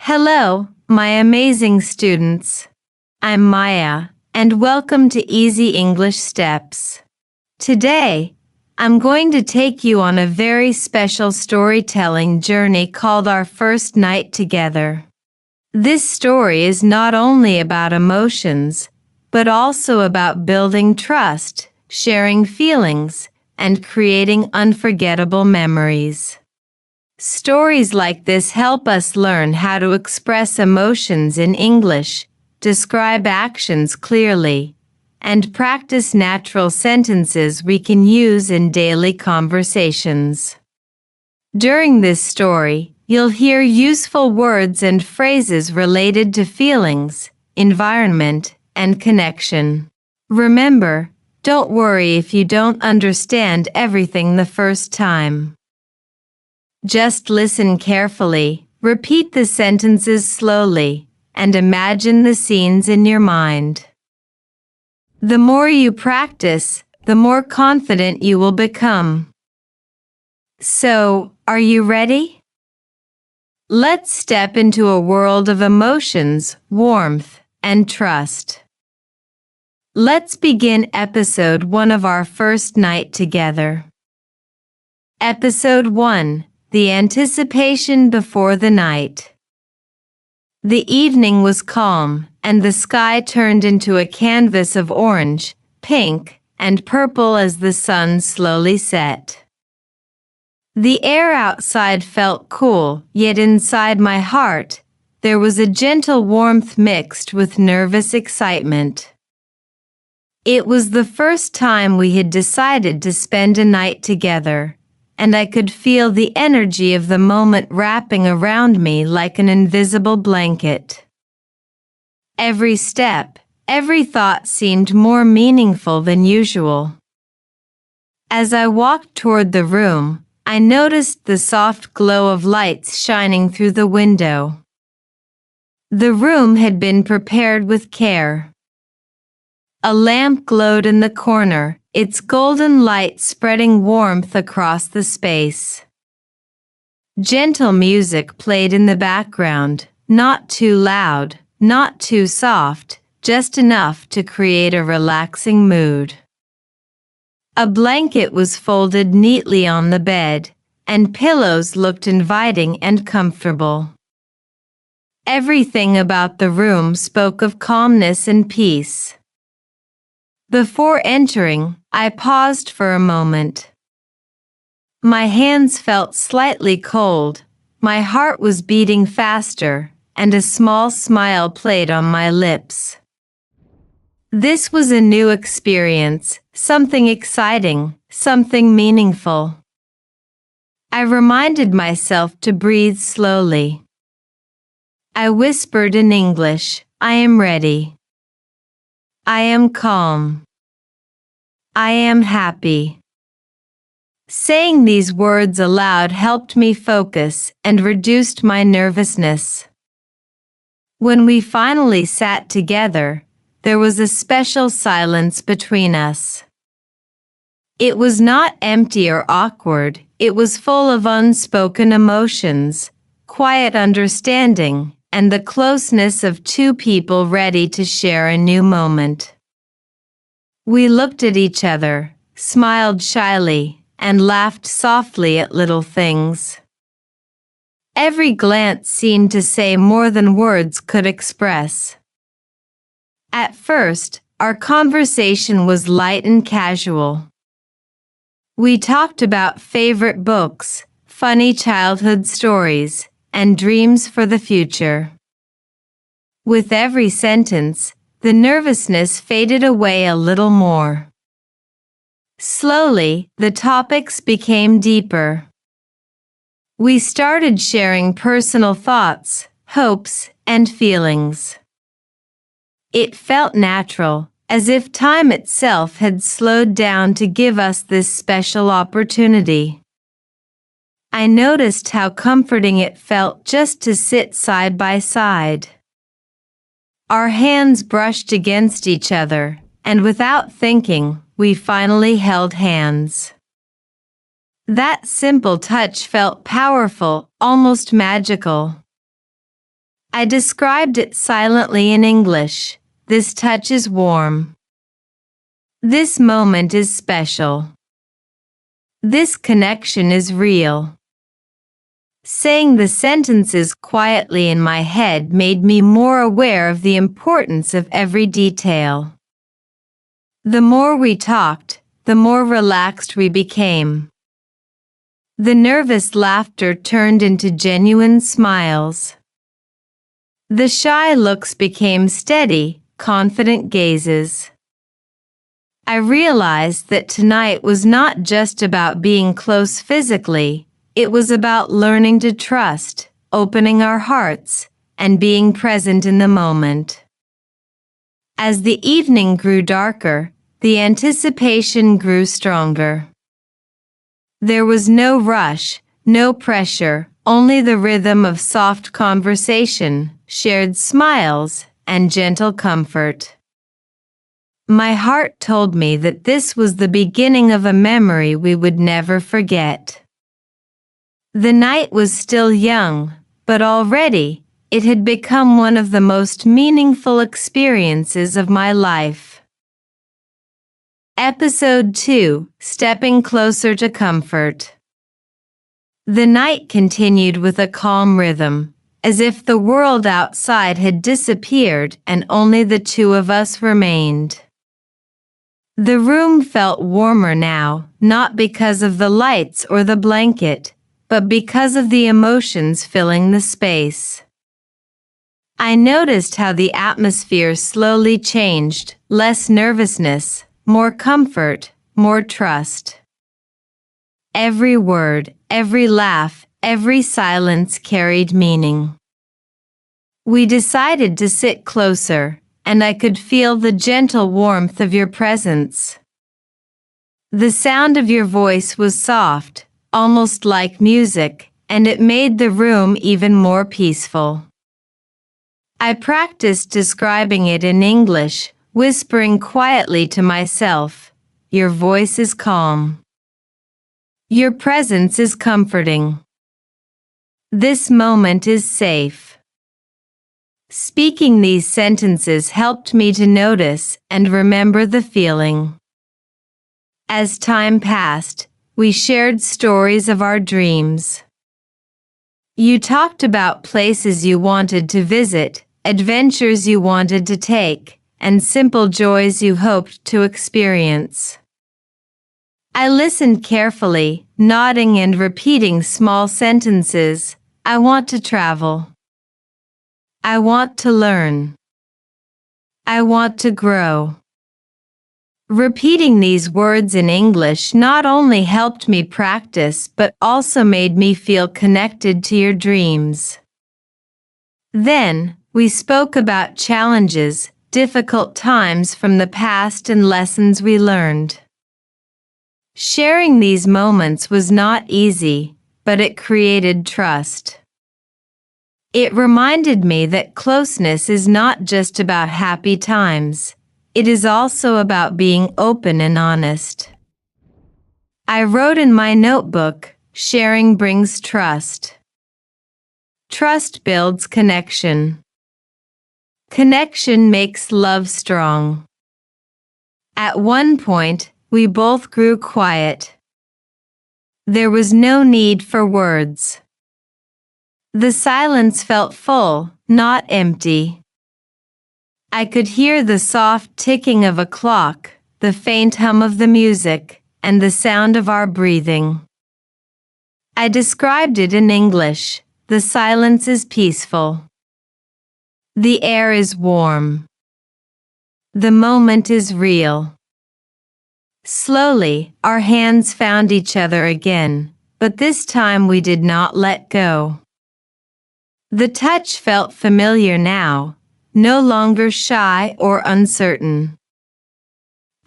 Hello, my amazing students. I'm Maya, and welcome to Easy English Steps. Today, I'm going to take you on a very special storytelling journey called Our First Night Together. This story is not only about emotions, but also about building trust, sharing feelings, and creating unforgettable memories. Stories like this help us learn how to express emotions in English, describe actions clearly, and practice natural sentences we can use in daily conversations. During this story, you'll hear useful words and phrases related to feelings, environment, and connection. Remember, don't worry if you don't understand everything the first time. Just listen carefully, repeat the sentences slowly, and imagine the scenes in your mind. The more you practice, the more confident you will become. So, are you ready? Let's step into a world of emotions, warmth, and trust. Let's begin episode 1 of Our First Night Together. Episode 1. The anticipation before the night. The evening was calm, and the sky turned into a canvas of orange, pink, and purple as the sun slowly set. The air outside felt cool, yet inside my heart, there was a gentle warmth mixed with nervous excitement. It was the first time we had decided to spend a night together, and I could feel the energy of the moment wrapping around me like an invisible blanket. Every step, every thought seemed more meaningful than usual. As I walked toward the room, I noticed the soft glow of lights shining through the window. The room had been prepared with care. A lamp glowed in the corner, its golden light spreading warmth across the space. Gentle music played in the background, not too loud, not too soft, just enough to create a relaxing mood. A blanket was folded neatly on the bed, and pillows looked inviting and comfortable. Everything about the room spoke of calmness and peace. Before entering, I paused for a moment. My hands felt slightly cold, my heart was beating faster, and a small smile played on my lips. This was a new experience, something exciting, something meaningful. I reminded myself to breathe slowly. I whispered in English, "I am ready. I am calm. I am happy." Saying these words aloud helped me focus and reduced my nervousness. When we finally sat together, there was a special silence between us. It was not empty or awkward, it was full of unspoken emotions, quiet understanding, and the closeness of two people ready to share a new moment. We looked at each other, smiled shyly, and laughed softly at little things. Every glance seemed to say more than words could express. At first, our conversation was light and casual. We talked about favorite books, funny childhood stories, and dreams for the future. With every sentence, the nervousness faded away a little more. Slowly, the topics became deeper. We started sharing personal thoughts, hopes, and feelings. It felt natural, as if time itself had slowed down to give us this special opportunity. I noticed how comforting it felt just to sit side by side. Our hands brushed against each other, and without thinking, we finally held hands. That simple touch felt powerful, almost magical. I described it silently in English. This touch is warm. This moment is special. This connection is real. Saying the sentences quietly in my head made me more aware of the importance of every detail. The more we talked, the more relaxed we became. The nervous laughter turned into genuine smiles. The shy looks became steady, confident gazes. I realized that tonight was not just about being close physically, it was about learning to trust, opening our hearts, and being present in the moment. As the evening grew darker, the anticipation grew stronger. There was no rush, no pressure, only the rhythm of soft conversation, shared smiles, and gentle comfort. My heart told me that this was the beginning of a memory we would never forget. The night was still young, but already, it had become one of the most meaningful experiences of my life. Episode 2: Stepping Closer to Comfort. The night continued with a calm rhythm, as if the world outside had disappeared and only the two of us remained. The room felt warmer now, not because of the lights or the blanket, but because of the emotions filling the space. I noticed how the atmosphere slowly changed, less nervousness, more comfort, more trust. Every word, every laugh, every silence carried meaning. We decided to sit closer, and I could feel the gentle warmth of your presence. The sound of your voice was soft, almost like music, and it made the room even more peaceful. I practiced describing it in English, whispering quietly to myself, "Your voice is calm. Your presence is comforting. This moment is safe." Speaking these sentences helped me to notice and remember the feeling. As time passed, we shared stories of our dreams. You talked about places you wanted to visit, adventures you wanted to take, and simple joys you hoped to experience. I listened carefully, nodding and repeating small sentences. I want to travel. I want to learn. I want to grow. Repeating these words in English not only helped me practice but also made me feel connected to your dreams. Then, we spoke about challenges, difficult times from the past and lessons we learned. Sharing these moments was not easy, but it created trust. It reminded me that closeness is not just about happy times. It is also about being open and honest. I wrote in my notebook, "Sharing brings trust. Trust builds connection. Connection makes love strong." At one point, we both grew quiet. There was no need for words. The silence felt full, not empty. I could hear the soft ticking of a clock, the faint hum of the music, and the sound of our breathing. I described it in English. The silence is peaceful. The air is warm. The moment is real. Slowly, our hands found each other again, but this time we did not let go. The touch felt familiar now, no longer shy or uncertain.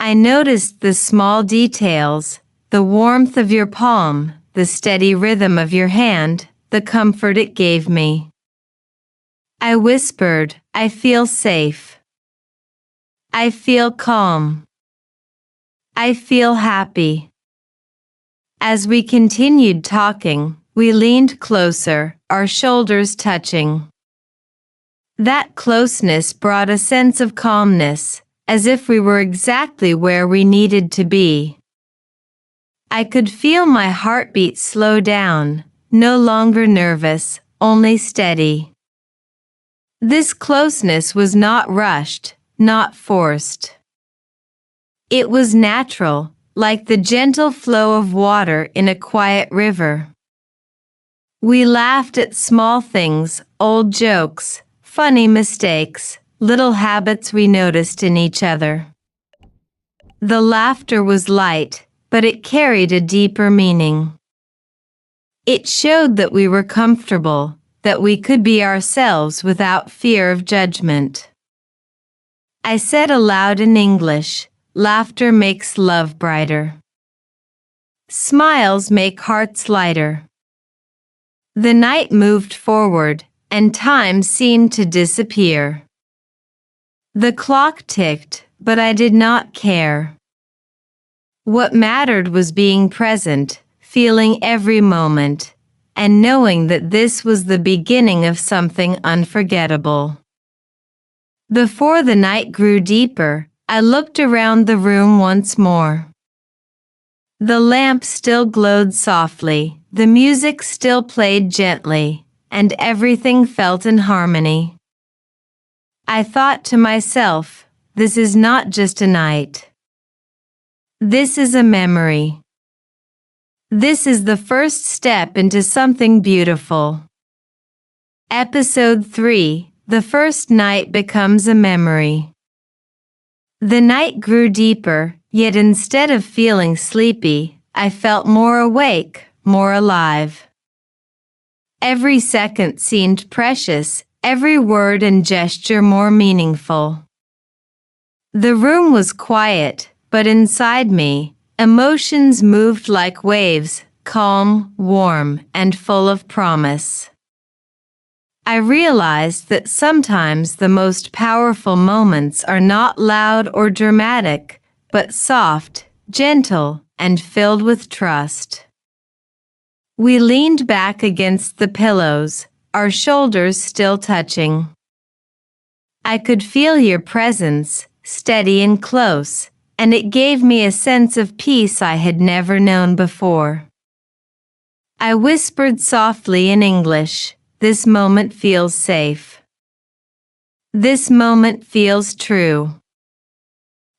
I noticed the small details, the warmth of your palm, the steady rhythm of your hand, the comfort it gave me. I whispered, "I feel safe. I feel calm. I feel happy." As we continued talking, we leaned closer, our shoulders touching. That closeness brought a sense of calmness, as if we were exactly where we needed to be. I could feel my heartbeat slow down, no longer nervous, only steady. This closeness was not rushed, not forced. It was natural, like the gentle flow of water in a quiet river. We laughed at small things, old jokes, funny mistakes, little habits we noticed in each other. The laughter was light, but it carried a deeper meaning. It showed that we were comfortable, that we could be ourselves without fear of judgment. I said aloud in English, "Laughter makes love brighter. Smiles make hearts lighter." The night moved forward, and time seemed to disappear. The clock ticked, but I did not care. What mattered was being present, feeling every moment, and knowing that this was the beginning of something unforgettable. Before the night grew deeper, I looked around the room once more. The lamp still glowed softly, the music still played gently, and everything felt in harmony. I thought to myself, this is not just a night. This is a memory. This is the first step into something beautiful. Episode 3: The first night becomes a memory. The night grew deeper, yet instead of feeling sleepy, I felt more awake, more alive. Every second seemed precious, every word and gesture more meaningful. The room was quiet, but inside me, emotions moved like waves, calm, warm, and full of promise. I realized that sometimes the most powerful moments are not loud or dramatic, but soft, gentle, and filled with trust. We leaned back against the pillows, our shoulders still touching. I could feel your presence, steady and close, and it gave me a sense of peace I had never known before. I whispered softly in English, "This moment feels safe. This moment feels true.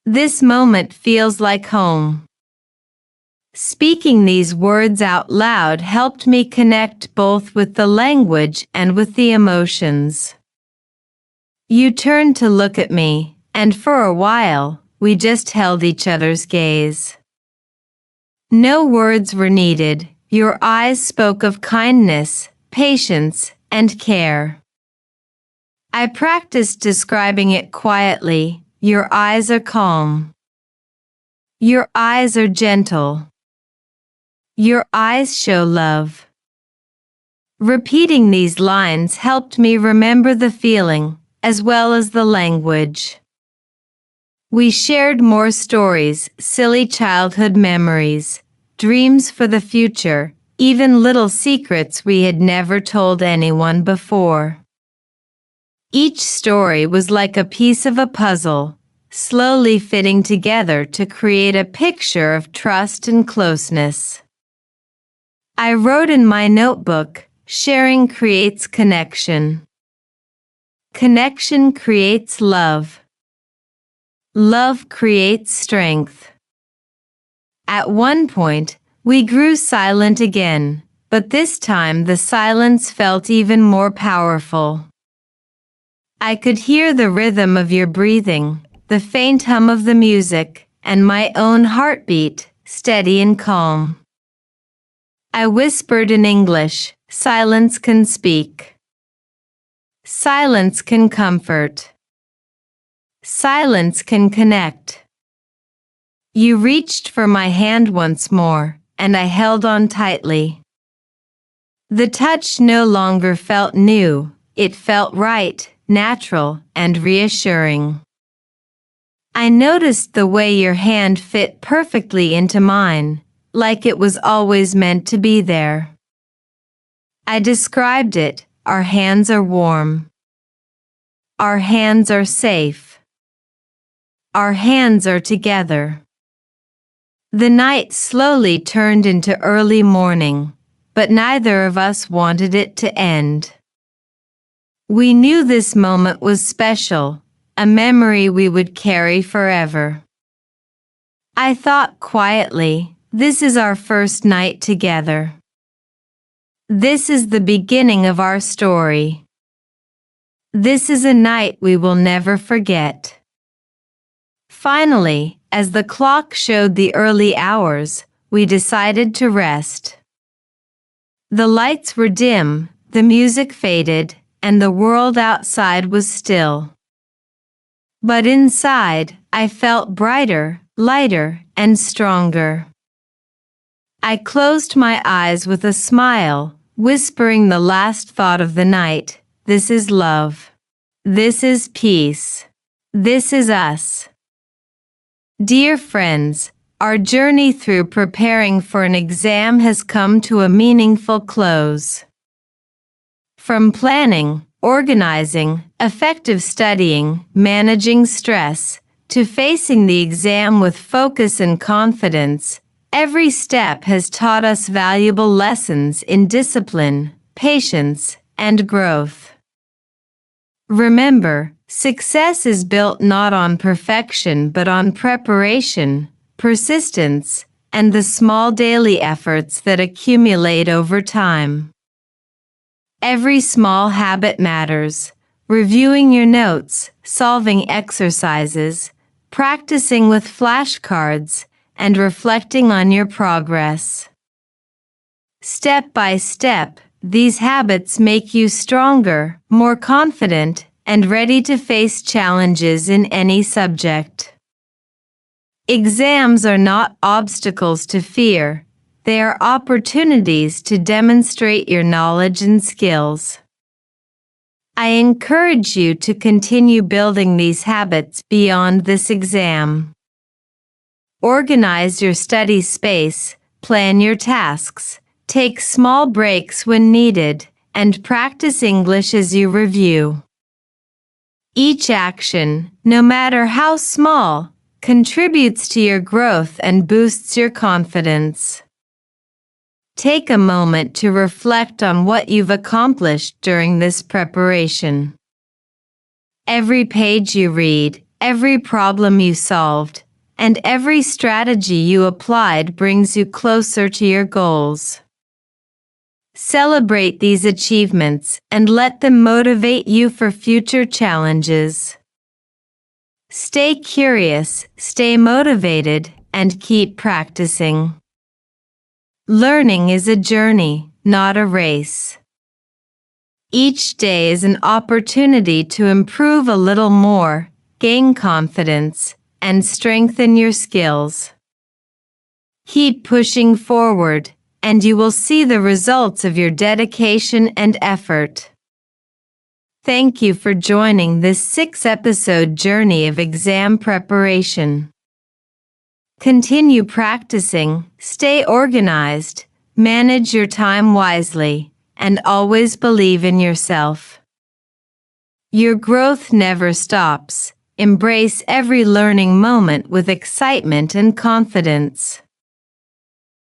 This moment feels like home." Speaking these words out loud helped me connect both with the language and with the emotions. You turned to look at me, and for a while, we just held each other's gaze. No words were needed. Your eyes spoke of kindness, patience, and care. I practiced describing it quietly. Your eyes are calm. Your eyes are gentle. Your eyes show love. Repeating these lines helped me remember the feeling, as well as the language. We shared more stories, silly childhood memories, dreams for the future, even little secrets we had never told anyone before. Each story was like a piece of a puzzle, slowly fitting together to create a picture of trust and closeness. I wrote in my notebook, "Sharing creates connection. Connection creates love. Love creates strength." At one point, we grew silent again, but this time the silence felt even more powerful. I could hear the rhythm of your breathing, the faint hum of the music, and my own heartbeat, steady and calm. I whispered in English, "Silence can speak. Silence can comfort. Silence can connect." You reached for my hand once more, and I held on tightly. The touch no longer felt new, it felt right, natural, and reassuring. I noticed the way your hand fit perfectly into mine, like it was always meant to be there. I described it, "Our hands are warm." Our hands are safe. Our hands are together. The night slowly turned into early morning, but neither of us wanted it to end. We knew this moment was special, a memory we would carry forever. I thought quietly, this is our first night together. This is the beginning of our story. This is a night we will never forget. Finally, as the clock showed the early hours, we decided to rest. The lights were dim, the music faded, and the world outside was still. But inside, I felt brighter, lighter, and stronger. I closed my eyes with a smile, whispering the last thought of the night. This is love. This is peace. This is us. Dear friends, our journey through preparing for an exam has come to a meaningful close. From planning, organizing, effective studying, managing stress, to facing the exam with focus and confidence, every step has taught us valuable lessons in discipline, patience, and growth. Remember, success is built not on perfection but on preparation, persistence, and the small daily efforts that accumulate over time. Every small habit matters. Reviewing your notes, solving exercises, practicing with flashcards, and reflecting on your progress. Step by step, these habits make you stronger, more confident, and ready to face challenges in any subject. Exams are not obstacles to fear. They are opportunities to demonstrate your knowledge and skills. I encourage you to continue building these habits beyond this exam. Organize your study space, plan your tasks, take small breaks when needed, and practice English as you review. Each action, no matter how small, contributes to your growth and boosts your confidence. Take a moment to reflect on what you've accomplished during this preparation. Every page you read, every problem you solved, and every strategy you applied brings you closer to your goals. Celebrate these achievements and let them motivate you for future challenges. Stay curious, stay motivated, and keep practicing. Learning is a journey, not a race. Each day is an opportunity to improve a little more, gain confidence, and strengthen your skills. Keep pushing forward, and you will see the results of your dedication and effort. Thank you for joining this 6-episode journey of exam preparation. Continue practicing, stay organized, manage your time wisely, and always believe in yourself. Your growth never stops. Embrace every learning moment with excitement and confidence.